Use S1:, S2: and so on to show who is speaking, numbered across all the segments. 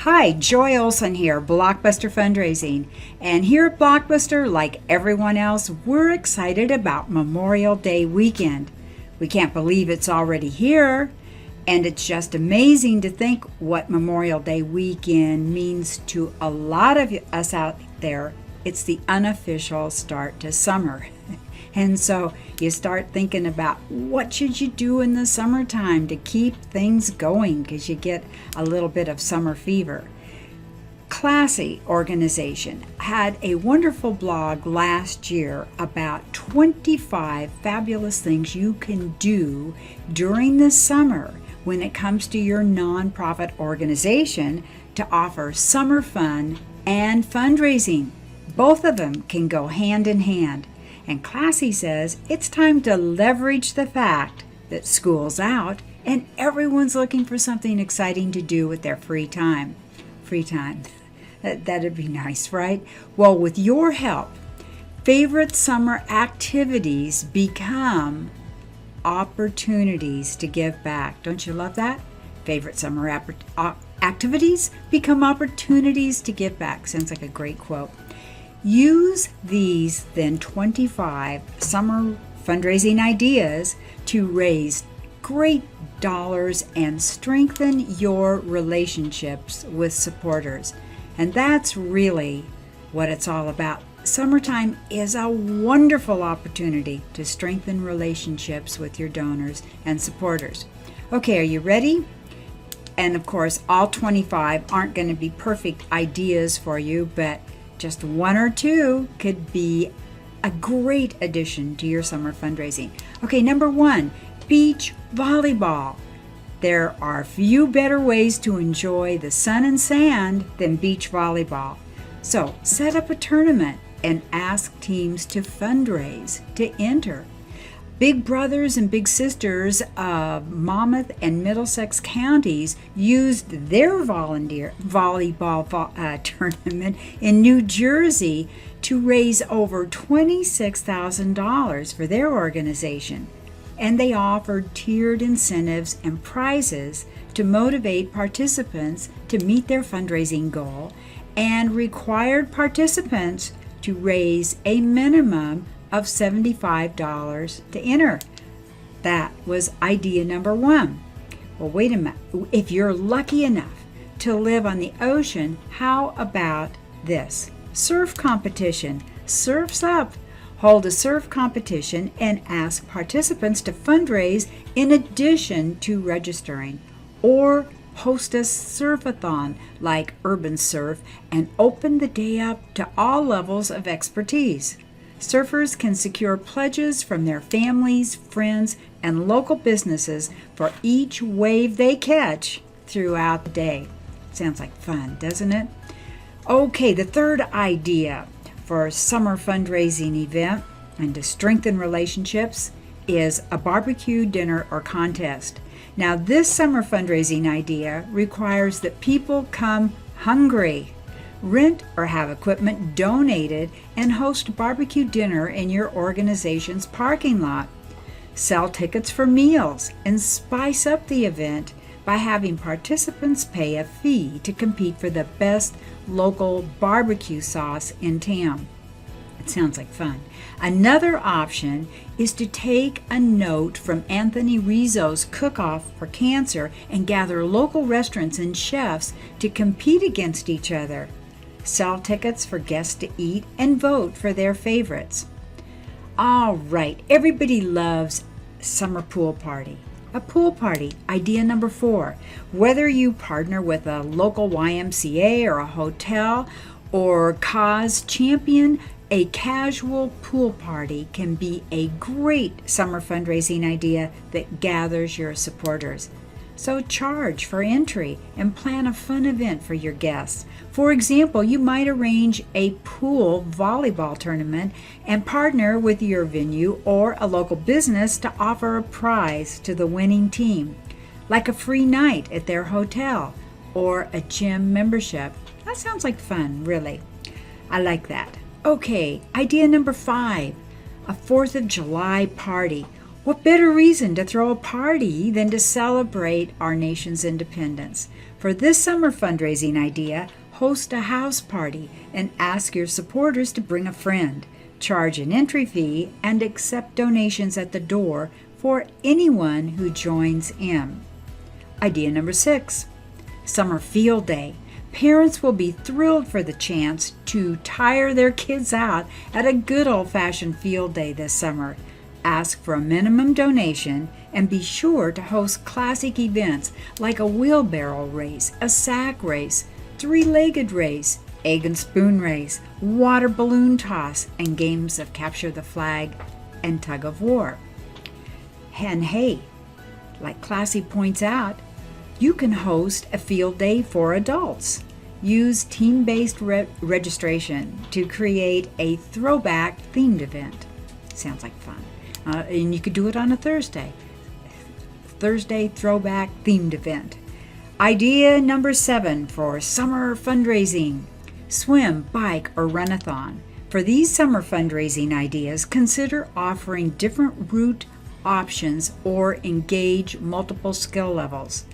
S1: Hi, Joy Olson here, Blockbuster Fundraising. And here at Blockbuster, like everyone else, we're excited about Memorial Day weekend. We can't believe it's already here, and it's just amazing to think what Memorial Day weekend means to a lot of us out there. It's the unofficial start to summer. And so you start thinking about what should you do in the summertime to keep things going, because you get a little bit of summer fever. Classy organization had a wonderful blog last year about 25 fabulous things you can do during the summer when it comes to your nonprofit organization to offer summer fun and fundraising. Both of them can go hand in hand. And Classy says it's time to leverage the fact that school's out and everyone's looking for something exciting to do with their free time. That'd be nice, right? Well, with your help, favorite summer activities become opportunities to give back. Don't you love that? Favorite summer activities become opportunities to give back. Sounds like a great quote. Use these then 25 summer fundraising ideas to raise great dollars and strengthen your relationships with supporters. And that's really what it's all about. Summertime is a wonderful opportunity to strengthen relationships with your donors and supporters. Okay, are you ready? And of course, all 25 aren't going to be perfect ideas for you, but just one or two could be a great addition to your summer fundraising. Okay, number one, beach volleyball. There are few better ways to enjoy the sun and sand than beach volleyball. So set up a tournament and ask teams to fundraise to enter. Big brothers and big sisters of Monmouth and Middlesex counties used their volleyball tournament in New Jersey to raise over $26,000 for their organization. And they offered tiered incentives and prizes to motivate participants to meet their fundraising goal and required participants to raise a minimum of $75 to enter. That was idea number one. Well, wait a minute. If you're lucky enough to live on the ocean, how about this? Surf competition. Surf's Up. Hold a surf competition and ask participants to fundraise in addition to registering. Or host a surfathon like Urban Surf and open the day up to all levels of expertise. Surfers can secure pledges from their families, friends, and local businesses for each wave they catch throughout the day. Sounds like fun, doesn't it? Okay, the third idea for a summer fundraising event and to strengthen relationships is a barbecue dinner or contest. Now, this summer fundraising idea requires that people come hungry. Rent or have equipment donated and host barbecue dinner in your organization's parking lot. Sell tickets for meals and spice up the event by having participants pay a fee to compete for the best local barbecue sauce in town. It sounds like fun. Another option is to take a note from Anthony Rizzo's Cook-Off for Cancer and gather local restaurants and chefs to compete against each other. Sell tickets for guests to eat and vote for their favorites. All right, everybody loves summer pool party. A pool party, idea number 4. Whether you partner with a local YMCA or a hotel or cause champion, a casual pool party can be a great summer fundraising idea that gathers your supporters. So charge for entry and plan a fun event for your guests. For example, you might arrange a pool volleyball tournament and partner with your venue or a local business to offer a prize to the winning team, like a free night at their hotel or a gym membership. That sounds like fun, really. I like that. Okay, idea number 5, a 4th of July party. What better reason to throw a party than to celebrate our nation's independence? For this summer fundraising idea, host a house party and ask your supporters to bring a friend. Charge an entry fee and accept donations at the door for anyone who joins in. Idea number 6, Summer Field Day. Parents will be thrilled for the chance to tire their kids out at a good old-fashioned field day this summer. Ask for a minimum donation and be sure to host classic events like a wheelbarrow race, a sack race, three-legged race, egg and spoon race, water balloon toss, and games of capture the flag and tug of war. And hey, like Classy points out, you can host a field day for adults. Use team-based registration to create a throwback themed event. Sounds like fun. And you could do it on a Thursday throwback themed event. Idea number 7 for summer fundraising. Swim, bike, or runathon. For these summer fundraising ideas, consider offering different route options or engage multiple skill levels.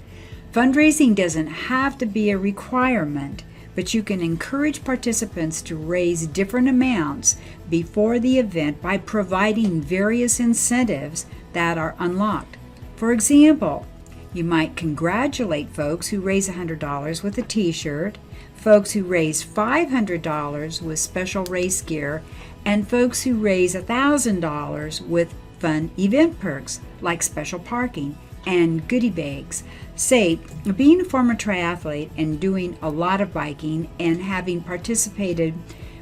S1: Fundraising doesn't have to be a requirement, but you can encourage participants to raise different amounts before the event by providing various incentives that are unlocked. For example, you might congratulate folks who raise $100 with a t-shirt, folks who raise $500 with special race gear, and folks who raise $1,000 with fun event perks like special parking and goodie bags. Say, being a former triathlete and doing a lot of biking and having participated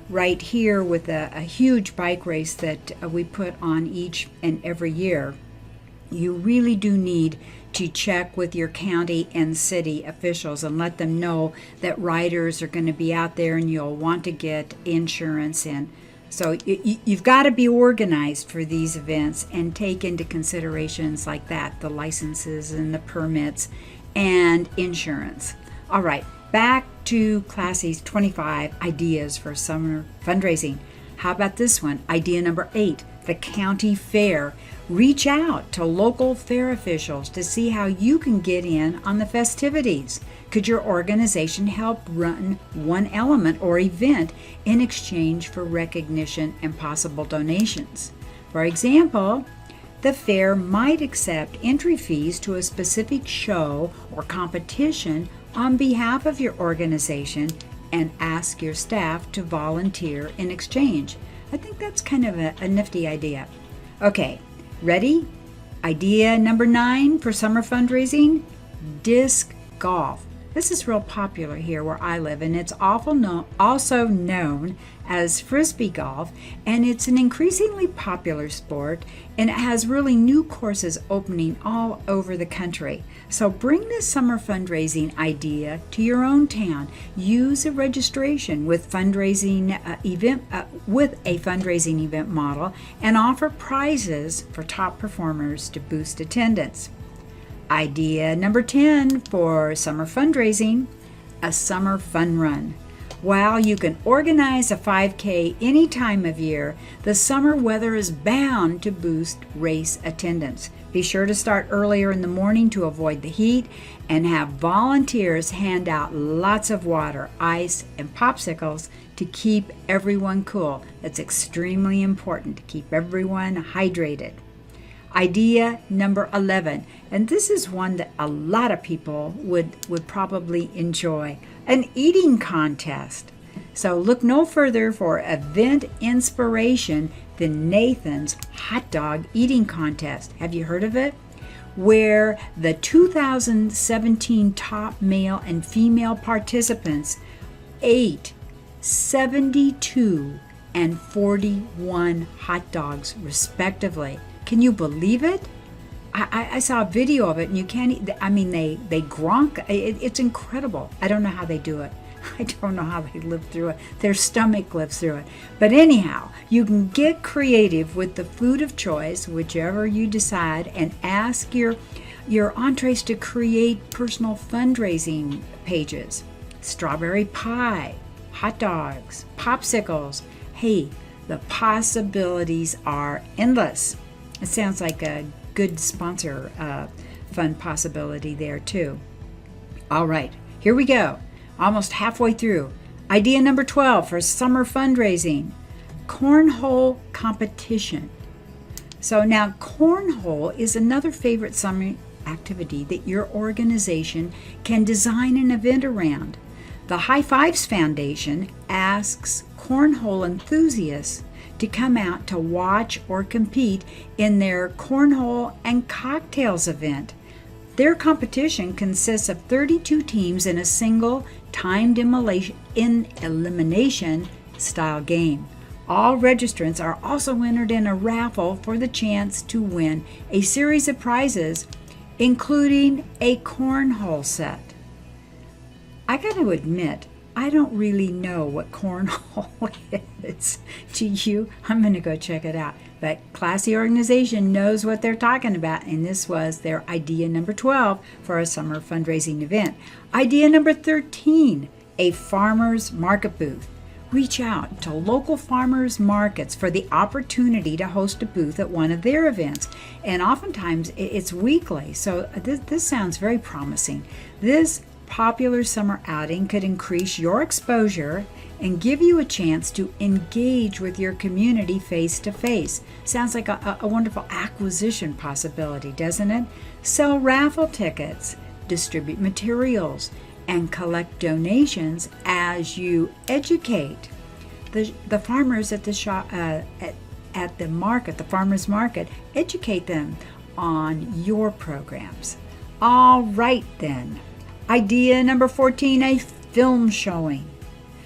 S1: right here with a huge bike race that we put on each and every year, you really do need to check with your county and city officials and let them know that riders are going to be out there and you'll want to get insurance in. So you've got to be organized for these events and take into considerations like that, the licenses and the permits and insurance. All right, back to Classy's 25 ideas for summer fundraising. How about this one? Idea number 8, the county fair. Reach out to local fair officials to see how you can get in on the festivities. Could your organization help run one element or event in exchange for recognition and possible donations? For example, the fair might accept entry fees to a specific show or competition on behalf of your organization and ask your staff to volunteer in exchange. I think that's kind of a nifty idea. Okay, ready? Idea number 9 for summer fundraising, disc golf. This is real popular here where I live, and it's also known as frisbee golf, and it's an increasingly popular sport, and it has really new courses opening all over the country. So bring this summer fundraising idea to your own town. Use a registration with a fundraising event model, and offer prizes for top performers to boost attendance. Idea number 10 for summer fundraising, a summer fun run. While you can organize a 5K any time of year, the summer weather is bound to boost race attendance. Be sure to start earlier in the morning to avoid the heat and have volunteers hand out lots of water, ice, and popsicles to keep everyone cool. It's extremely important to keep everyone hydrated. Idea number 11, and this is one that a lot of people would probably enjoy, an eating contest. So look no further for event inspiration than Nathan's hot dog eating contest. Have you heard of it? Where the 2017 top male and female participants ate 72 and 41 hot dogs respectively. Can you believe it? I saw a video of it, and you can't. They gronk. It's incredible. I don't know how they do it. I don't know how they live through it. Their stomach lives through it. But anyhow, you can get creative with the food of choice, whichever you decide, and ask your entrees to create personal fundraising pages. Strawberry pie, hot dogs, popsicles. Hey, the possibilities are endless. It sounds like a good sponsor fund possibility there too. All right, here we go. Almost halfway through. Idea number 12 for summer fundraising. Cornhole competition. So now cornhole is another favorite summer activity that your organization can design an event around. The High Fives Foundation asks cornhole enthusiasts to come out to watch or compete in their Cornhole and Cocktails event. Their competition consists of 32 teams in a single timed elimination style game. All registrants are also entered in a raffle for the chance to win a series of prizes, including a cornhole set. I got to admit, I don't really know what cornhole is. Do you? I'm going to go check it out. But Classy Organization knows what they're talking about, and this was their idea number 12 for a summer fundraising event. Idea number 13, a farmer's market booth. Reach out to local farmers markets for the opportunity to host a booth at one of their events. And oftentimes it's weekly, so this sounds very promising. This popular summer outing could increase your exposure and give you a chance to engage with your community face to face. Sounds like a wonderful acquisition possibility, doesn't it? Sell raffle tickets, distribute materials, and collect donations as you educate the farmers at the shop, at the market, the farmers market. Educate them on your programs. All right then. Idea number 14, a film showing.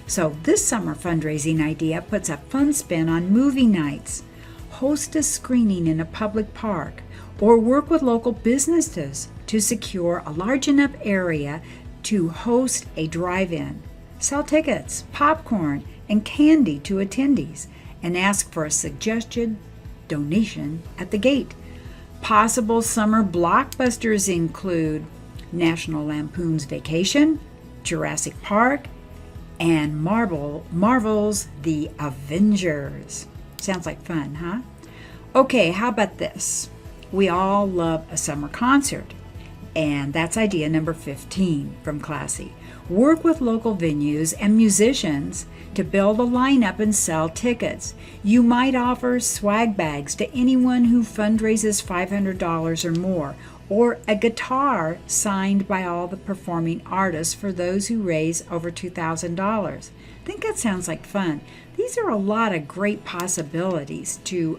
S1: So this summer fundraising idea puts a fun spin on movie nights. Host a screening in a public park or work with local businesses to secure a large enough area to host a drive-in. Sell tickets, popcorn, and candy to attendees and ask for a suggested donation at the gate. Possible summer blockbusters include National Lampoon's Vacation, Jurassic Park, and Marvel's The Avengers. Sounds like fun, huh? Okay, how about this? We all love a summer concert, and that's idea number 15 from Classy. Work with local venues and musicians to build a lineup and sell tickets. You might offer swag bags to anyone who fundraises $500 or more, or a guitar signed by all the performing artists for those who raise over $2,000. I think that sounds like fun. These are a lot of great possibilities to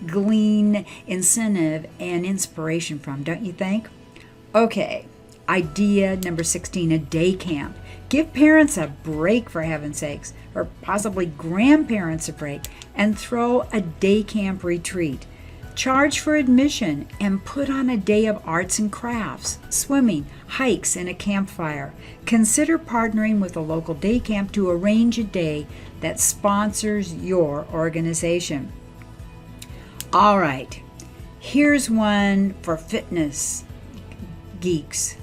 S1: glean incentive and inspiration from, don't you think? Okay, idea number 16, a day camp. Give parents a break, for heaven's sakes, or possibly grandparents a break, and throw a day camp retreat. Charge for admission and put on a day of arts and crafts, swimming, hikes, and a campfire. Consider partnering with a local day camp to arrange a day that sponsors your organization. All right, here's one for fitness geeks.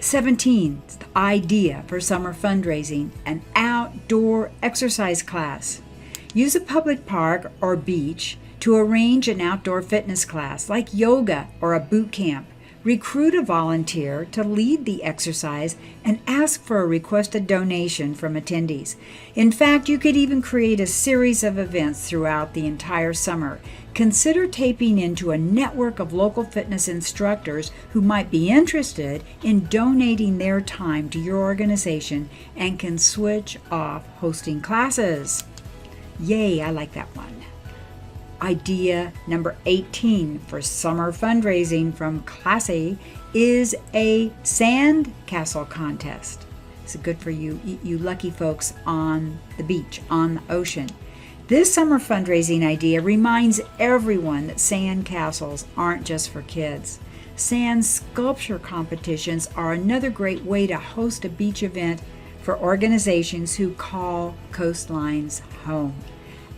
S1: 17, idea for summer fundraising, an outdoor exercise class. Use a public park or beach to arrange an outdoor fitness class like yoga or a boot camp. Recruit a volunteer to lead the exercise and ask for a requested donation from attendees. In fact, you could even create a series of events throughout the entire summer. Consider taping into a network of local fitness instructors who might be interested in donating their time to your organization and can switch off hosting classes. Yay, I like that one. Idea number 18 for summer fundraising from Classy is a Sandcastle contest. It's good for you lucky folks on the beach, on the ocean. This summer fundraising idea reminds everyone that sandcastles aren't just for kids. Sand sculpture competitions are another great way to host a beach event for organizations who call coastlines home.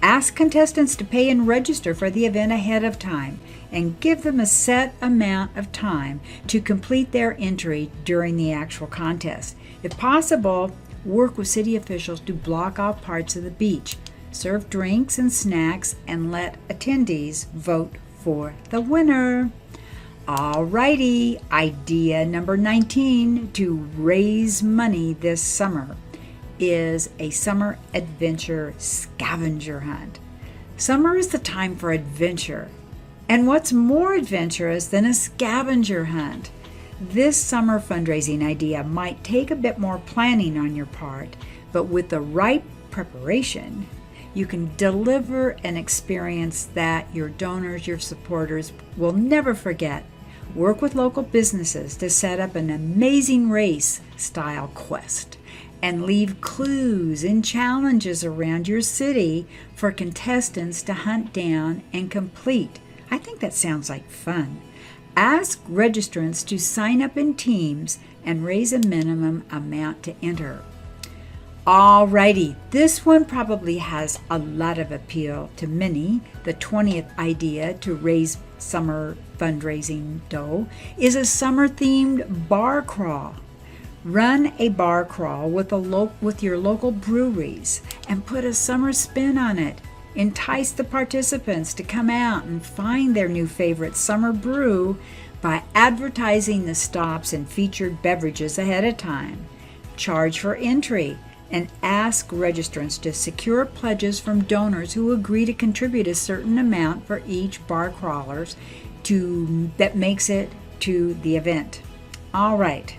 S1: Ask contestants to pay and register for the event ahead of time and give them a set amount of time to complete their entry during the actual contest. If possible, work with city officials to block off parts of the beach, serve drinks and snacks, and let attendees vote for the winner. Alrighty, idea number 19 to raise money this summer is a summer adventure scavenger hunt. Summer is the time for adventure. And what's more adventurous than a scavenger hunt? This summer fundraising idea might take a bit more planning on your part, but with the right preparation, you can deliver an experience that your donors, your supporters will never forget. Work with local businesses to set up an amazing race-style quest and leave clues and challenges around your city for contestants to hunt down and complete. I think that sounds like fun. Ask registrants to sign up in teams and raise a minimum amount to enter. Alrighty, this one probably has a lot of appeal to many. The 20th idea to raise summer fundraising dough is a summer-themed bar crawl. Run a bar crawl with your local breweries and put a summer spin on it. Entice the participants to come out and find their new favorite summer brew by advertising the stops and featured beverages ahead of time. Charge for entry and ask registrants to secure pledges from donors who agree to contribute a certain amount for each bar crawlers that makes it to the event. All right.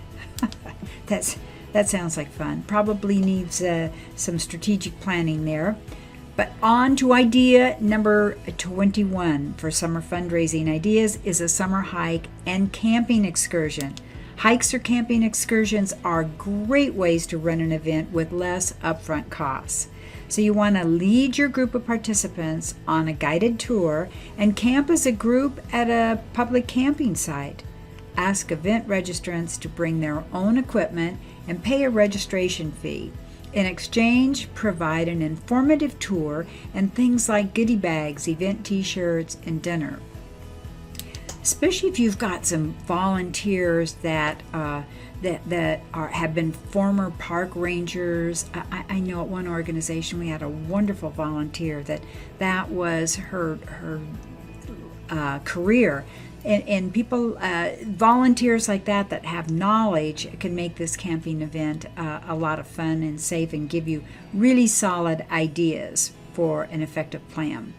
S1: That sounds like fun. Probably needs some strategic planning there. But on to idea number 21 for summer fundraising ideas is a summer hike and camping excursion. Hikes or camping excursions are great ways to run an event with less upfront costs. So you want to lead your group of participants on a guided tour and camp as a group at a public camping site. Ask event registrants to bring their own equipment and pay a registration fee. In exchange, provide an informative tour and things like goodie bags, event t-shirts, and dinner. Especially if you've got some volunteers that have been former park rangers. I know at one organization we had a wonderful volunteer that was her career. And people, volunteers like that have knowledge can make this camping event a lot of fun and safe and give you really solid ideas for an effective plan.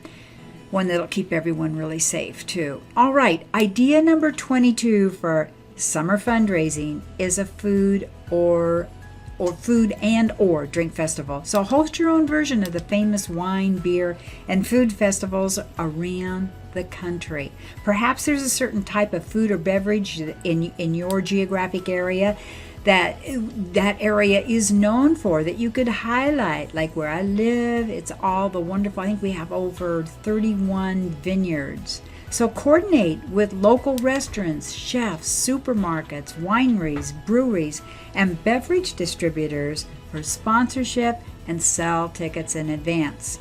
S1: One that'll keep everyone really safe too. All right, idea number 22 for summer fundraising is a food and/or drink festival. So host your own version of the famous wine, beer, and food festivals around the country. Perhaps there's a certain type of food or beverage in your geographic area that area is known for that you could highlight. Like where I live, it's all the wonderful, I think we have over 31 vineyards. So coordinate with local restaurants, chefs, supermarkets, wineries, breweries, and beverage distributors for sponsorship and sell tickets in advance.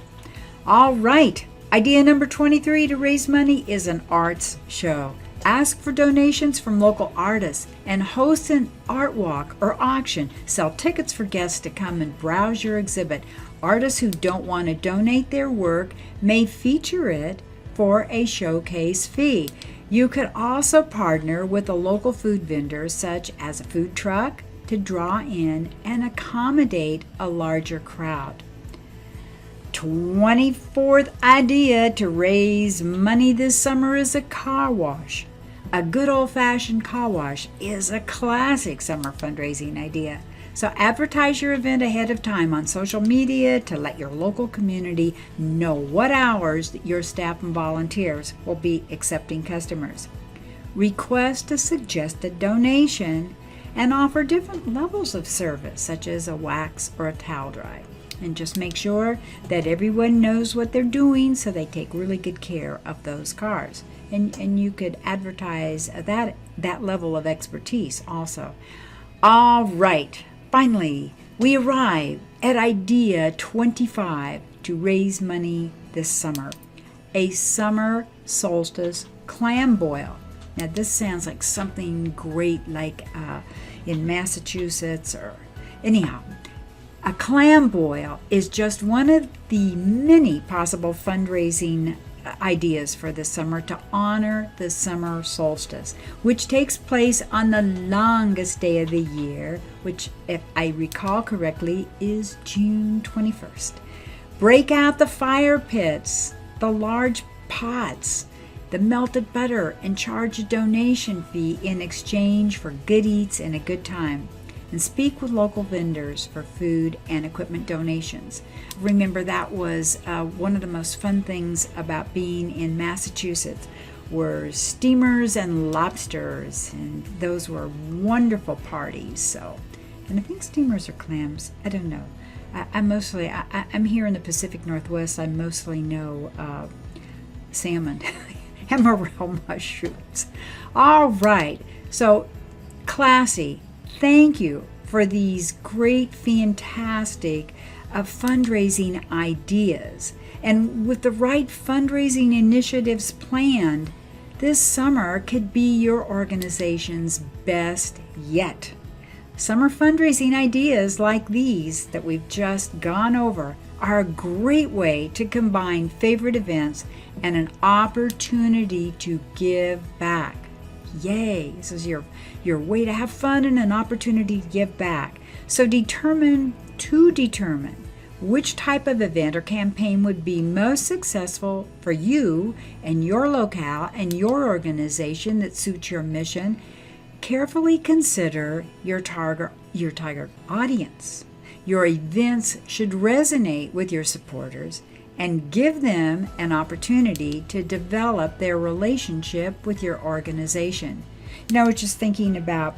S1: All right, idea number 23 to raise money is an arts show. Ask for donations from local artists and host an art walk or auction. Sell tickets for guests to come and browse your exhibit. Artists who don't want to donate their work may feature it for a showcase fee. You could also partner with a local food vendor, such as a food truck, to draw in and accommodate a larger crowd. 24th idea to raise money this summer is a car wash. A good old-fashioned car wash is a classic summer fundraising idea. So advertise your event ahead of time on social media to let your local community know what hours your staff and volunteers will be accepting customers. Request a suggested donation and offer different levels of service, such as a wax or a towel dry. And just make sure that everyone knows what they're doing so they take really good care of those cars. And you could advertise that level of expertise also. All right, finally, we arrive at idea 25 to raise money this summer. A summer solstice clam boil. Now this sounds like something great like in Massachusetts or anyhow. A clam boil is just one of the many possible fundraising ideas for this summer to honor the summer solstice, which takes place on the longest day of the year, which, if I recall correctly, is June 21st. Break out the fire pits, the large pots, the melted butter, and charge a donation fee in exchange for good eats and a good time. And speak with local vendors for food and equipment donations. Remember, that was one of the most fun things about being in Massachusetts were steamers and lobsters, and those were wonderful parties. So, and I think steamers are clams. I don't know. I'm here in the Pacific Northwest. I mostly know salmon and morel mushrooms. All right. So, Classy, thank you for these great, fantastic fundraising ideas. And with the right fundraising initiatives planned, this summer could be your organization's best yet. Summer fundraising ideas like these that we've just gone over are a great way to combine favorite events and an opportunity to give back. Yay! This is your way to have fun and an opportunity to give back. So determine which type of event or campaign would be most successful for you and your locale and your organization that suits your mission. Carefully consider your target audience. Your events should resonate with your supporters and give them an opportunity to develop their relationship with your organization. You know, I was just thinking about,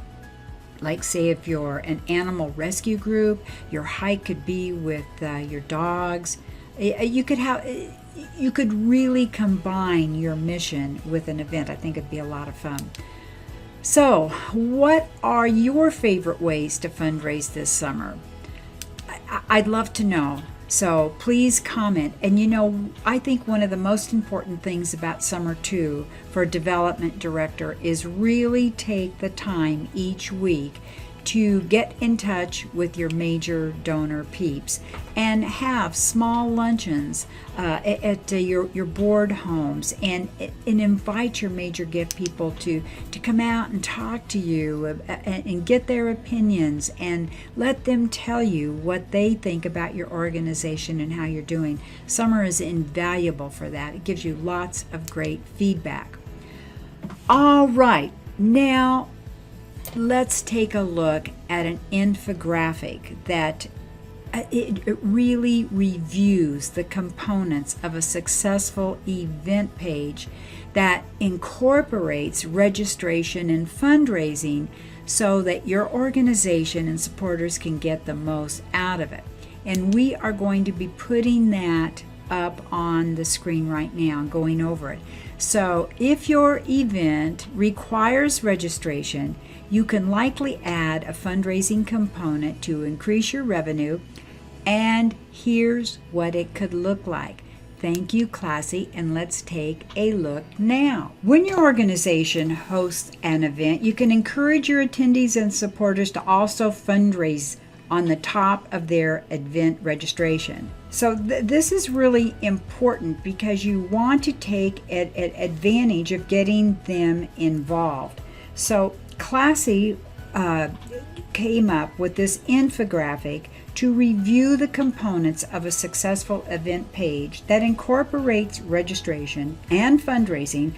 S1: like, say if you're an animal rescue group, your hike could be with your dogs. You could really combine your mission with an event. I think it'd be a lot of fun. So, what are your favorite ways to fundraise this summer? I'd love to know. So please comment. And you know, I think one of the most important things about summer too for a development director is really take the time each week to get in touch with your major donor peeps and have small luncheons at your board homes and invite your major gift people to come out and talk to you and get their opinions and let them tell you what they think about your organization and how you're doing. Summer is invaluable for that. It gives you lots of great feedback. All right, now let's take a look at an infographic that it really reviews the components of a successful event page that incorporates registration and fundraising so that your organization and supporters can get the most out of it. And we are going to be putting that up on the screen right now and going over it. So if your event requires registration, you can likely add a fundraising component to increase your revenue, and here's what it could look like. Thank you, Classy, and let's take a look now. When your organization hosts an event, you can encourage your attendees and supporters to also fundraise on the top of their event registration. So this is really important because you want to take advantage of getting them involved. So Classy came up with this infographic to review the components of a successful event page that incorporates registration and fundraising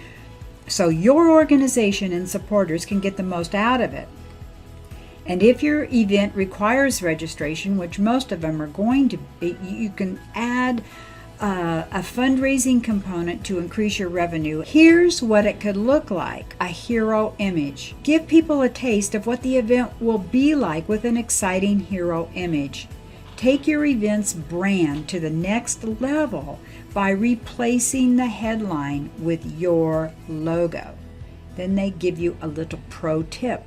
S1: so your organization and supporters can get the most out of it. And if your event requires registration, which most of them are going to be, you can add a fundraising component to increase your revenue. Here's what it could look like: a hero image. Give people a taste of what the event will be like with an exciting hero image. Take your event's brand to the next level by replacing the headline with your logo. Then they give you a little pro tip.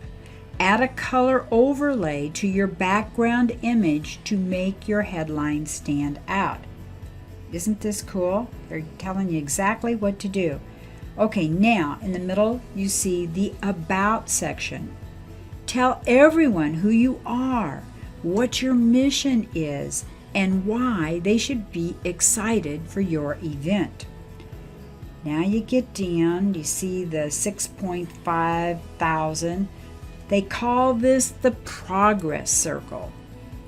S1: Add a color overlay to your background image to make your headline stand out. Isn't this cool? They're telling you exactly what to do. Okay, now in the middle you see the About section. Tell everyone who you are, what your mission is, and why they should be excited for your event. Now you get down, you see the 6.5 thousand. They call this the progress circle.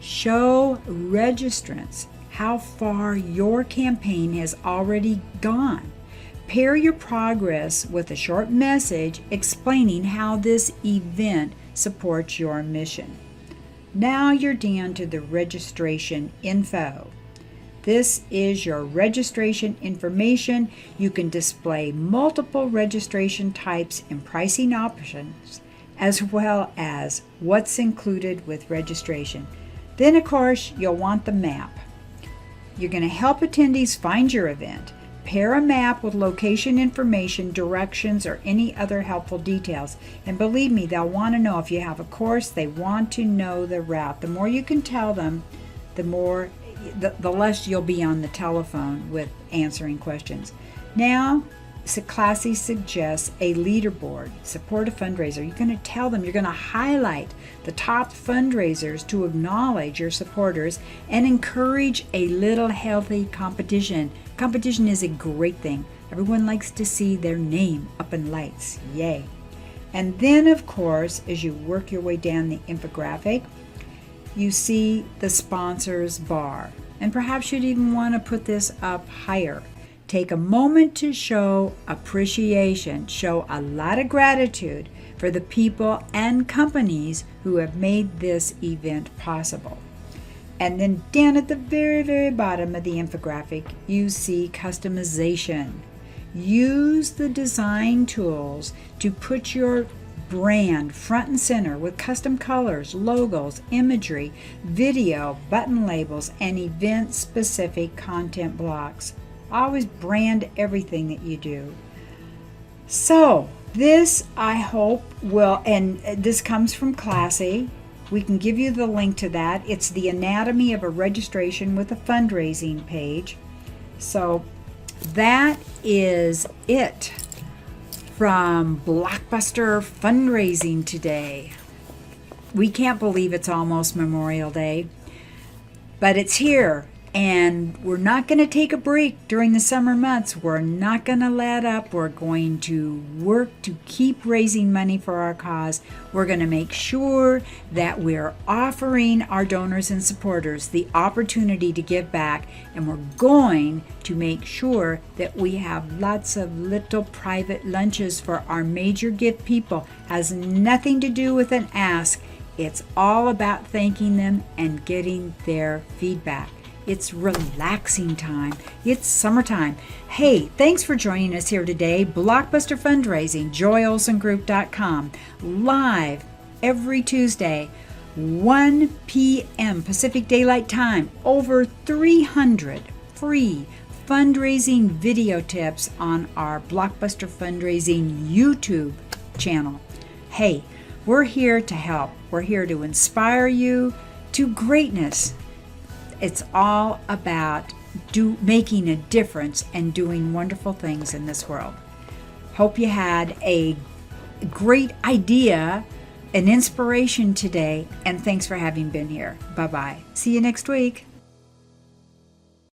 S1: Show registrants how far your campaign has already gone. Pair your progress with a short message explaining how this event supports your mission. Now you're down to the registration info. This is your registration information. You can display multiple registration types and pricing options, as well as what's included with registration. Then, of course, you'll want the map. You're going to help attendees find your event. Pair a map with location information, directions, or any other helpful details. And believe me, they'll want to know if you have a course. They want to know the route. The more you can tell them, the less you'll be on the telephone with answering questions. Now, Classy suggests a leaderboard. Support a fundraiser. You're going to tell them, you're going to highlight the top fundraisers to acknowledge your supporters and encourage a little healthy competition. Competition is a great thing. Everyone likes to see their name up in lights. Yay. And then, of course, as you work your way down the infographic, you see the sponsors bar. And perhaps you'd even want to put this up higher. Take a moment to show appreciation, show a lot of gratitude for the people and companies who have made this event possible. And then down at the very, very bottom of the infographic, you see customization. Use the design tools to put your brand front and center with custom colors, logos, imagery, video, button labels, and event-specific content blocks. Always brand everything that you do. So this, I hope, will, and this comes from Classy. We can give you the link to that. It's the anatomy of a registration with a fundraising page. So that is it from Blockbuster Fundraising today. We can't believe it's almost Memorial Day, but it's here. And we're not going to take a break during the summer months. We're not going to let up. We're going to work to keep raising money for our cause. We're going to make sure that we're offering our donors and supporters the opportunity to give back. And we're going to make sure that we have lots of little private lunches for our major gift people. Has nothing to do with an ask. It's all about thanking them and getting their feedback. It's relaxing time. It's summertime. Hey, thanks for joining us here today. Blockbuster Fundraising, joyolsongroup.com. Live every Tuesday, 1 p.m. Pacific Daylight Time. Over 300 free fundraising video tips on our Blockbuster Fundraising YouTube channel. Hey, we're here to help. We're here to inspire you to greatness. It's all about making a difference and doing wonderful things in this world. Hope you had a great idea, an inspiration today, and thanks for having been here. Bye-bye. See you next week.